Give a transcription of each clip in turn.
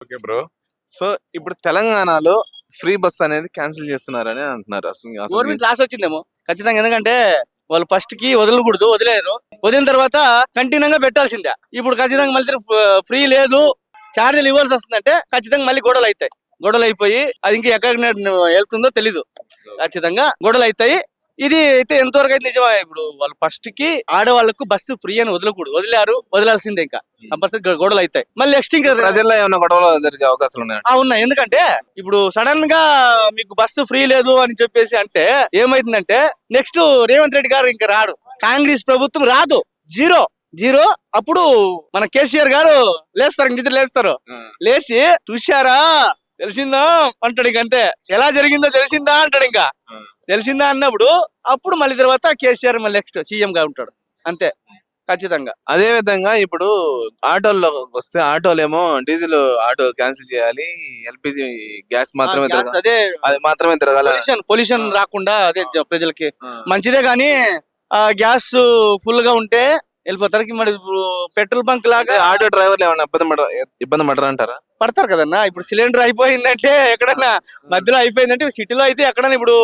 Okay bro. So ఇప్పుడు తెలంగాణలో free bus అనేది క్యాన్సిల్ చేస్తున్నారని అంటున్నారు. అసలు గవర్నమెంట్ లాస్ వచ్చిందేమో ఖచ్చితంగా. ఎందుకంటే వాళ్ళు ఫస్ట్ కి వదలకూడదు, వదిలేరు. వదిలిన తర్వాత కంటిన్యూగా పెట్టాల్సిందే. ఇప్పుడు ఖచ్చితంగా మళ్ళీ ఫ్రీ లేదు, ఛార్జీలు ఇవ్వాల్సి వస్తుందంటే ఖచ్చితంగా మళ్ళీ గొడవలు అవుతాయి. గొడవలు అయిపోయి అది ఇంకా ఎక్కడ వెళ్తుందో తెలీదు. ఖచ్చితంగా గొడవలు అవుతాయి. ఇది అయితే ఎంతవరకు అయితే నిజమే. ఇప్పుడు వాళ్ళు ఫస్ట్ కి ఆడవాళ్లకు బస్సు ఫ్రీ అని వదలకూడదు, వదిలారు, వదలాల్సిందే. ఇంకా కంపల్సరీ గొడవలు అవుతాయి. మళ్ళీ నెక్స్ట్ ఇంకా ప్రజల్లో ఏమైనా గొడవలు జరిగే అవకాశాలు ఉన్నాయి? ఉన్నాయి. ఎందుకంటే ఇప్పుడు సడన్ గా మీకు బస్సు ఫ్రీ లేదు అని చెప్పేసి అంటే ఏమైతుందంటే నెక్స్ట్ రేవంత్ రెడ్డి గారు ఇంకా రాడు, కాంగ్రెస్ ప్రభుత్వం రాదు, జీరో జీరో. అప్పుడు మన కేసీఆర్ గారు లేస్తారు, నిద్ర లేస్తారు. లేచి చూశారా తెలిసిందా అంటాడు. ఇంక అంతే. ఎలా జరిగిందో తెలిసిందా అంటాడు. ఇంకా తెలిసిందా అన్నప్పుడు అప్పుడు మళ్ళీ తర్వాత కేసీఆర్ మళ్ళీ నెక్స్ట్ సీఎం గా ఉంటాడు. అంతే ఖచ్చితంగా. అదే విధంగా ఇప్పుడు ఆటోల్లో వస్తే ఆటోలేమో డీజిల్ ఆటో క్యాన్సిల్ చేయాలి, ఎల్పిజి గ్యాస్ మాత్రమే తిరగాలి, అదే అది మాత్రమే తిరగాలి. పొల్యూషన్ రాకుండా అదే ప్రజలకి మంచిదే. కానీ ఆ గ్యాస్ ఫుల్ గా ఉంటే వెళ్ళిపోతారు. మరి పెట్రోల్ బంక్ లాగా ఆటో డ్రైవర్లు ఏమైనా ఇబ్బంది పడరా అంటారా? పడతారు కదన్నా. ఇప్పుడు సిలిండర్ అయిపోయిందంటే ఎక్కడన్నా మధ్యలో అయిపోయిందంటే సిటీలో అయితే ఎక్కడన్నా ఇప్పుడు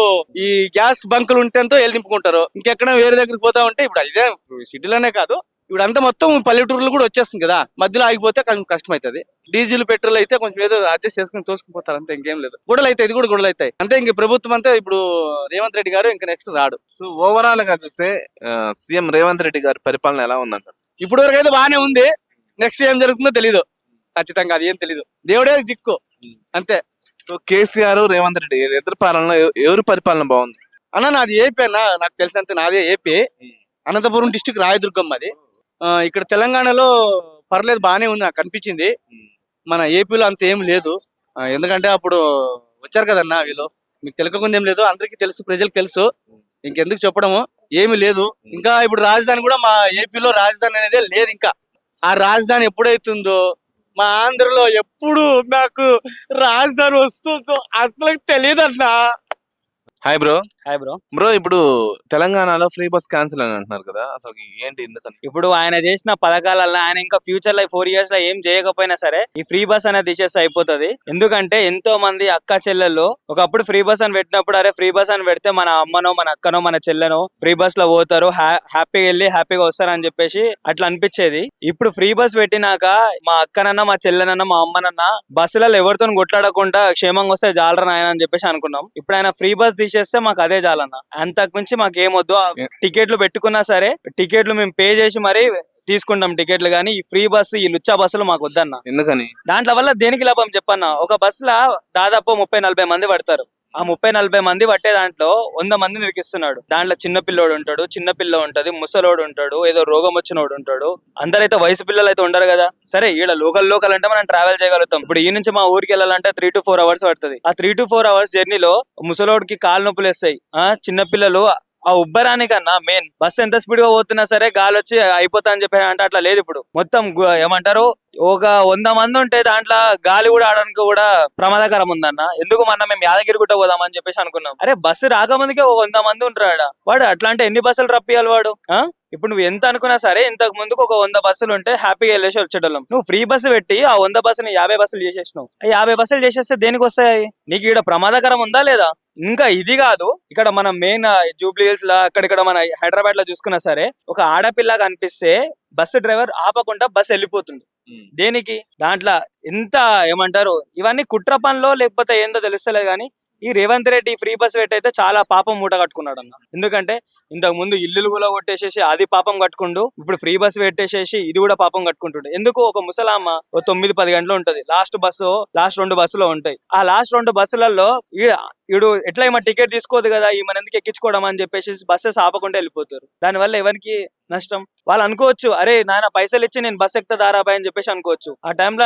ఈ గ్యాస్ బంకులు ఉంటేంతో వెళ్ళి నింపుకుంటారు. ఇంకెక్కడ వేరే దగ్గరికి పోతా ఉంటే ఇప్పుడు ఇదే సిటీలోనే కాదు, ఇప్పుడు అంతా మొత్తం పల్లెటూరులు కూడా వచ్చేస్తుంది కదా. మధ్యలో ఆగిపోతే కొంచెం కష్టం అవుతుంది. డీజిల్ పెట్రోల్ అయితే కొంచెం ఏదో అడ్జస్ట్ చేసుకుని తోసుకుపోతారు. అంతే, ఇంకేం లేదు. గొడవలు అయితే ఇది కూడా గొడవలు అవుతాయి అంతే. ఇంక ప్రభుత్వం అంతా ఇప్పుడు రేవంత్ రెడ్డి గారు ఇంకా నెక్స్ట్ రాడు. సో ఓవరాల్ గా చూస్తే సీఎం రేవంత్ రెడ్డి గారి పరిపాలన ఎలా ఉందంటారు? ఇప్పుడు వరకు అయితే బాగానే ఉంది. నెక్స్ట్ ఏం జరుగుతుందో తెలీదు. ఖచ్చితంగా అది ఏం తెలీదు. దేవుడే దిక్కు అంతే. సో కేసీఆర్ రేవంత్ రెడ్డి ఇద్దరు పాలనలో ఎవరి పరిపాలన బాగుంది అన్న? నాది ఏపీ అన్న, నాకు తెలిసినంత నాదే ఏపీ. అనంతపురం డిస్టిక్, రాయదుర్గం అది. ఇక్కడ తెలంగాణలో పర్లేదు, బాగానే ఉంది నాకు అనిపించింది. మన ఏపీలో అంత ఏం లేదు. ఎందుకంటే అప్పుడు వచ్చారు కదన్నా వీళ్ళు, మీకు తెలియకుండా ఏం లేదు, అందరికీ తెలుసు, ప్రజలకు తెలుసు. ఇంకెందుకు చెప్పడము, ఏమి లేదు. ఇంకా ఇప్పుడు రాజధాని కూడా మా ఏపీలో రాజధాని అనేది లేదు. ఇంకా ఆ రాజధాని ఎప్పుడైతుందో, మా ఆంధ్రలో ఎప్పుడు నాకు రాజధాని వస్తుందో అసలు తెలియదన్నా. Hi bro. Hi bro. Bro ఇప్పుడు తెలంగాణలో ఫ్రీ బస్ క్యాన్సిల్ అని అంటున్నారు కదా, అసలు ఏంటి ఎందుకని? ఇప్పుడు ఆయన చేసిన పథకాలలో ఆయన ఇంకా ఫ్యూచర్ లో 4 years లో ఏం చేయకపోయినా సరే ఈ ఫ్రీ బస్ అనేది తీసేస్తే అయిపోతుంది. ఎందుకంటే ఎంతో మంది అక్క చెల్లెళ్ళు ఒకప్పుడు ఫ్రీ బస్ అని పెట్టినప్పుడు అరే ఫ్రీ బస్ అని పెడితే మన అమ్మనో మన అక్కనో మన చెల్లెనో ఫ్రీ బస్ లో పోతారు, హ్యాపీగా వెళ్ళి హ్యాపీగా వస్తారు అని చెప్పేసి అట్లా అనిపించేది. ఇప్పుడు ఫ్రీ బస్ పెట్టినాక మా అక్కనన్నా మా చెల్లెనన్నా మా అమ్మనన్నా బస్సులలో ఎవరితో కొట్లాడకుండా క్షేమంగా వస్తే జాలరా నాయన అని చెప్పేసి అనుకున్నాం. ఇప్పుడు ఆయన ఫ్రీ బస్ చేస్తే మాకు అదే చాలన్న, అంతకు మించి మాకు ఏమొద్దు. టికెట్లు పెట్టుకున్నా సరే టికెట్లు మేము పే చేసి మరీ తీసుకుంటాం టికెట్లు, కానీ ఈ ఫ్రీ బస్సు ఈ లుచ్చా బస్సులు మాకు వద్దన్న. ఎందుకని? దాంట్లో వల్ల దేనికి లాభం చెప్పన్న? ఒక బస్సులో దాదాపు 30-40 మంది పడతారు. ఆ 30-40 మంది పట్టే దాంట్లో 100 మంది నిరికిస్తున్నాడు. దాంట్లో చిన్న పిల్లోడు ఉంటాడు, చిన్న పిల్ల ఉంటది, ముసలోడు ఉంటాడు, ఏదో రోగం వచ్చినోడు ఉంటాడు. అందరైతే వయసు పిల్లలు అయితే ఉండరు కదా. సరే ఈడ లోకల్ అంటే మనం ట్రావెల్ చేయగలుగుతాం. ఇప్పుడు ఈ నుంచి మా ఊరికి వెళ్ళాలంటే 3 to 4 hours పడుతుంది. ఆ 3 to 4 hours జర్నీలో ముసలోడికి కాలు నొప్పులు వేస్తాయి. చిన్న పిల్లలు ఆ ఉబ్బరానికన్నా మెయిన్ బస్సు ఎంత స్పీడ్ గా పోతున్నా సరే గాలి వచ్చి అయిపోతా అని చెప్పి అంటే అట్లా లేదు. ఇప్పుడు మొత్తం ఏమంటారు, ఒక 100 మంది ఉంటే దాంట్లో గాలి కూడా ఆడడానికి కూడా ప్రమాదకరం ఉందన్న. ఎందుకు మేము యాదగిరి గుట్ట పోదామని చెప్పేసి అనుకున్నాం. అరే బస్సు రాకముందుకే 100 మంది ఉంటాడు వాడు. అట్లా అంటే ఎన్ని బస్సులు రప్పియాలి వాడు? ఇప్పుడు నువ్వు ఎంత అనుకున్నా సరే ఇంతకు ముందుకు ఒక 100 బస్సులు ఉంటే హ్యాపీగా వెళ్ళేసి వచ్చేటోళ్ళం. నువ్వు ఫ్రీ బస్సు పెట్టి ఆ 100 బస్సుని 50 బస్సులు చేసేసినావు. 50 బస్సులు చేసేస్తే దేనికి వస్తాయి? నీకు ఇక్కడ ప్రమాదకరం ఉందా లేదా? ఇంకా ఇది కాదు, ఇక్కడ మనం మెయిన్ జూబ్లీ హిల్స్ లా అక్కడిక్కడ మన హైదరాబాద్ లో చూసుకున్నా సరే ఒక ఆడపిల్ల కనిపిస్తే బస్సు డ్రైవర్ ఆపకుండా బస్సు వెళ్ళిపోతుంది. దేనికి? దాంట్లో ఎంత ఏమంటారు, ఇవన్నీ కుట్ర పనిలో లేకపోతే ఏందో తెలుస్తలేదు. కానీ ఈ రేవంత్ రెడ్డి ఫ్రీ బస్ పెట్టయితే చాలా పాపం మూట కట్టుకున్నాడు అన్న. ఎందుకంటే ఇంతకు ముందు ఇల్లులు కూడా కొట్టేసేసి అది పాపం కట్టుకుంటూ ఇప్పుడు ఫ్రీ బస్ పెట్టేసేసి ఇది కూడా పాపం కట్టుకుంటుండే. ఎందుకు? ఒక ముసలామ్మ 9-10 గంటలు ఉంటది, లాస్ట్ 2 బస్సులో ఉంటాయి. ఆ లాస్ట్ 2 బస్సులలో ఈడు ఎట్లా ఏమో టికెట్ తీసుకోదు కదా, ఈమెను ఎందుకు ఎక్కించుకోవడం అని చెప్పేసి బస్సెస్ ఆపకుండా వెళ్ళిపోతారు. దానివల్ల ఎవరికి నష్టం? వాళ్ళు అనుకోవచ్చు అరే నాయన పైసలు ఇచ్చి నేను బస్ ఎక్కుతా దారాబాయ్ అని చెప్పేసి అనుకోవచ్చు. ఆ టైంలో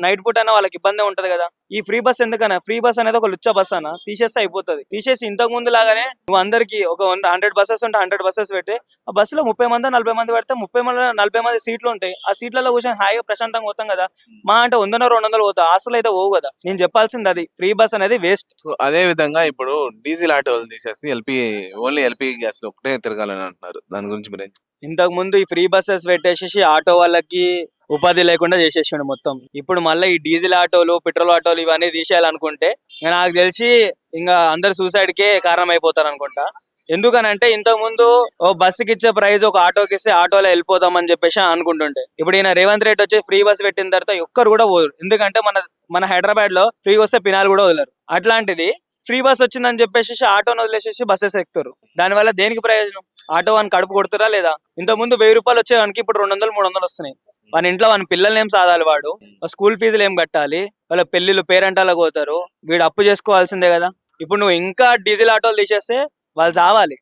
నైట్ పూట అయినా వాళ్ళకి ఇబ్బంది ఉంటది కదా. ఈ ఫ్రీ బస్ ఎందుకన్నా? ఫ్రీ బస్ అనేది ఒక లుచ్చ బస్ అన్న, తీసేస్తే అయిపోతుంది. తీసేసి ఇంతకు ముందు లాగానే నువ్వు అందరికి ఒక 100 బస్సెస్ ఉంటే 100 బస్సెస్ పెట్టి ఆ బస్సులో 30-40 మంది పడితే 30-40 మంది సీట్లు ఉంటాయి. ఆ సీట్లలో కూర్చొని హాయిగా ప్రశాంతంగా పోతాం కదా. మా అంటే 100-200 పోతా, అసలు అయితే పోవు కదా. నేను చెప్పాల్సింది అది, ఫ్రీ బస్ అనేది వేస్ట్. అదే విధంగా ఇప్పుడు డీజిల్ ఆటోలు తీసేసి ఓన్లీ ఎల్పీ గ్యాస్ లో ఒకటే తిరగాలని అంటున్నారు. దాని గురించి మీరు ఇంతకు ముందు ఈ ఫ్రీ బస్సెస్ పెట్టేసేసి ఆటో వాళ్ళకి ఉపాధి లేకుండా చేసేసిండు మొత్తం. ఇప్పుడు మళ్ళీ ఈ డీజిల్ ఆటోలు, పెట్రోల్ ఆటోలు ఇవన్నీ తీసేయాలనుకుంటే ఇంకా నాకు తెలిసి ఇంకా అందరు సూసైడ్ కే కారణం అయిపోతారు అనుకుంటా. ఎందుకనంటే ఇంతకు ముందు ఓ బస్సుకి ఇచ్చే ప్రైస్ ఒక ఆటోకి ఇస్తే ఆటోలో వెళ్ళిపోతామని చెప్పేసి అనుకుంటుంటే, ఇప్పుడు ఈయన రేవంత్ రెడ్డి వచ్చి ఫ్రీ బస్ పెట్టిన తర్వాత ఒక్కరు కూడా పోరు. ఎందుకంటే మన హైదరాబాద్ లో ఫ్రీ వస్తే పినాలు కూడా వదలరు. అట్లాంటిది ఫ్రీ బస్ వచ్చిందని చెప్పేసి ఆటోను వదిలేసేసి బస్సెస్ ఎక్కుతారు. దానివల్ల దేనికి ప్రయోజనం? ఆటో వాని కడుపు కొడుతురా లేదా? ఇంతకు ముందు 1000 రూపాయలు వచ్చేవానికి ఇప్పుడు 200, 300 వస్తున్నాయి. వాని ఇంట్లో వాని పిల్లల్ని ఏం సాదాలి, వాడు స్కూల్ ఫీజులు ఏం కట్టాలి, వాళ్ళ పెళ్లిళ్ళు పేరెంటాలకు పోతారు, వీడు అప్పు చేసుకోవాల్సిందే కదా. ఇప్పుడు నువ్వు ఇంకా డీజిల్ ఆటోలు తీసేస్తే వాళ్ళు చావాలి.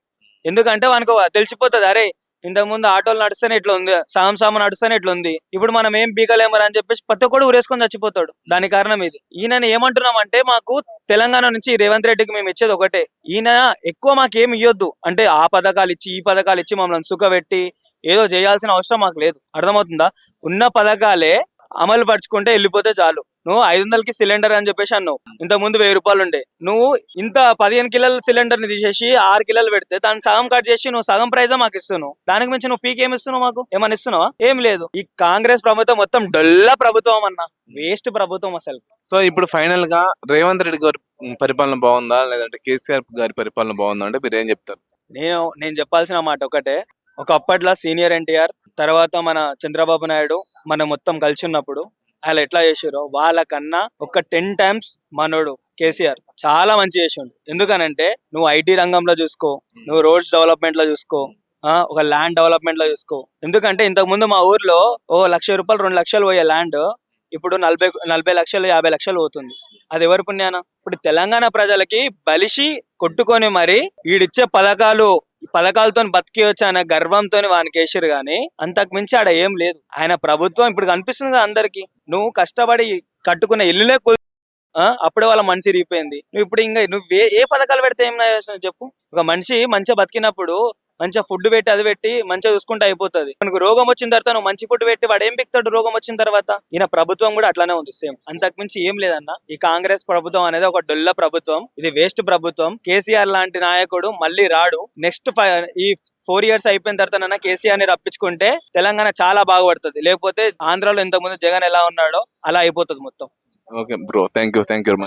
ఎందుకంటే వానికి తెలిసిపోతుంది, అరే ఇంతకు ముందు ఆటోలు నడుస్తేనే ఇట్లా ఉంది, సామ నడుస్తేనే ఇట్లా ఉంది, ఇప్పుడు మనం ఏం బీకలేమని అని చెప్పేసి ప్రతి ఒక్కడు ఊరేసుకొని చచ్చిపోతాడు. దాని కారణం ఇది. ఈయన ఏమంటున్నాం అంటే, మాకు తెలంగాణ నుంచి రేవంత్ రెడ్డికి మేము ఇచ్చేది ఒకటే, ఈయన ఎక్కువ మాకేం ఇవ్వద్దు అంటే ఆ పథకాలు ఇచ్చి ఈ పథకాలు ఇచ్చి మమ్మల్ని సుఖపెట్టి ఏదో చేయాల్సిన అవసరం మాకు లేదు. అర్థమవుతుందా? ఉన్న పథకాలే అమలు పరుచుకుంటే వెళ్ళిపోతే చాలు. నువ్వు 500కి సిలిండర్ అని చెప్పేసి అన్నావు, ఇంత ముందు 1000 రూపాయలు ఉండే. నువ్వు ఇంత 15 కిలోల సిలిండర్ ని తీసేసి 6 కిలోలు పెడితే దాన్ని సగం కట్ చేసి నువ్వు సగం ప్రైజ్ మాకు ఇస్తున్నావు. దానికి మించి నువ్వు పీక్ ఏమి ఇస్తున్నావు? మాకు ఏమని ఇస్తున్నావా? ఏం లేదు. ఈ కాంగ్రెస్ ప్రభుత్వం మొత్తం డొల్ల ప్రభుత్వం అన్న, వేస్ట్ ప్రభుత్వం అసలు. సో ఇప్పుడు ఫైనల్ గా రేవంత్ రెడ్డి గారి పరిపాలన బాగుందా, లేదంటే కేసీఆర్ గారి పరిపాలన బాగుందా అంటే మీరు ఏం చెప్తారు? నేను చెప్పాల్సిన మాట ఒకటే, ఒకప్పట్లో సీనియర్ ఎన్టీఆర్, తర్వాత మన చంద్రబాబు నాయుడు మనం మొత్తం కలిసి ఉన్నప్పుడు వాళ్ళు ఎట్లా చేసారో వాళ్ళకన్నా ఒక 10 times మనోడు కేసీఆర్ చాలా మంచి చేసిండు. ఎందుకనంటే నువ్వు ఐటీ రంగంలో చూసుకో, నువ్వు రోడ్స్ డెవలప్మెంట్ లో చూసుకో, ఒక ల్యాండ్ డెవలప్మెంట్ లో చూసుకో. ఎందుకంటే ఇంతకు ముందు మా ఊర్లో ఓ 1,00,000 రూపాయలు 2 లక్షలు పోయే ల్యాండ్ ఇప్పుడు 40 లక్షలు 50 లక్షలు పోతుంది. అది ఎవరి పుణ్యాన? ఇప్పుడు తెలంగాణ ప్రజలకి బలిసి కొట్టుకొని మరి వీడిచ్చే పథకాలతో బతికేయచ్చు అనే గర్వంతో వానికి వేసారు గానీ అంతకు మించి ఆడ ఏం లేదు. ఆయన ప్రభుత్వం ఇప్పుడు కనిపిస్తుంది కదా అందరికి. నువ్వు కష్టపడి కట్టుకున్న ఇల్లులే అప్పుడే వాళ్ళ మనిషి రీపోయింది. నువ్వు ఇప్పుడు ఇంకా నువ్వు ఏ పథకాలు పెడితే ఏం చెప్పు? ఒక మనిషి మంచిగా బతికినప్పుడు మంచిగా ఫుడ్ పెట్టి అది పెట్టి మంచిగా చూసుకుంటే అయిపోతుంది. మనకు రోగం వచ్చిన తర్వాత నువ్వు మంచి ఫుడ్ పెట్టి వాడు ఏం పిక్తాడు రోగం వచ్చిన తర్వాత? ఈయన ప్రభుత్వం కూడా అట్లానే ఉంది సేమ్. అంతకు మించి ఏం లేదన్న. ఈ కాంగ్రెస్ ప్రభుత్వం అనేది ఒక డొల్ల ప్రభుత్వం, ఇది వేస్ట్ ప్రభుత్వం. కేసీఆర్ లాంటి నాయకుడు మళ్ళీ రాడు. నెక్స్ట్ ఈ 4 years అయిపోయిన తర్వాత కేసీఆర్ ని రప్పించుకుంటే తెలంగాణ చాలా బాగుపడుతుంది. లేకపోతే ఆంధ్రాలో ఇంతకుముందు జగన్ ఎలా ఉన్నాడో అలా అయిపోతుంది మొత్తం. Okay bro, thank you very much.